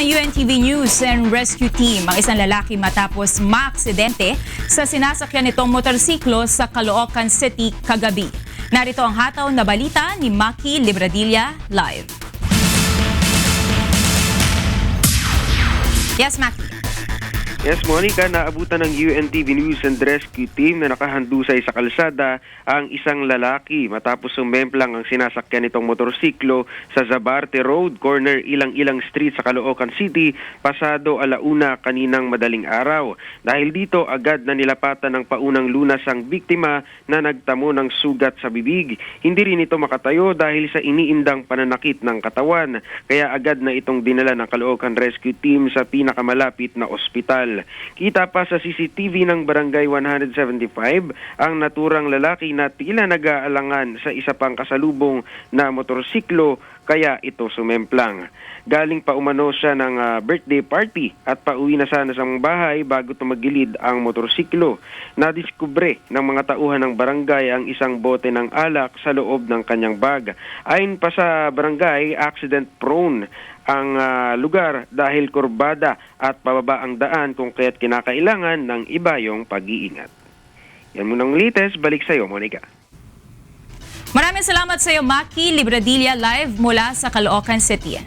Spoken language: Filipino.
ng UNTV News and Rescue Team ang isang lalaki matapos maaksidente sa sinasakyan nitong motorsiklo sa Caloocan City kagabi. Narito ang hataw na balita ni Maki Libradilla live. Yes, Maki. Yes, Monica, naabutan ng UNTV News and Rescue Team na nakahandusay sa kalsada ang isang lalaki matapos sumemplang ang sinasakyan nitong motorsiklo sa Zabarte Road, corner Ilang-Ilang Street sa Caloocan City, pasado 1:00 kaninang madaling araw. Dahil dito, agad na nilapatan ng paunang lunas ang biktima na nagtamo ng sugat sa bibig. Hindi rin ito makatayo dahil sa iniindang pananakit ng katawan, kaya agad na itong dinala ng Caloocan Rescue Team sa pinakamalapit na ospital. Kita pa sa CCTV ng Barangay 175 ang naturang lalaki na tila nag-aalangan sa isa pang kasalubong na motorsiklo kaya ito sumemplang. Galing pa umano siya ng birthday party at pauwi na sana sa bahay bago tumagilid ang motorsiklo. Nadiskubre ng mga tauhan ng barangay ang isang bote ng alak sa loob ng kanyang bag. Ayon pa sa barangay, accident prone ang lugar dahil kurbada at pababa ang daan kung kaya't kinakailangan ng iba yung pag-iingat. Yan munang latest, balik sa iyo, Monica. Maraming salamat sa iyo, Maki Libradilla live mula sa Caloocan City.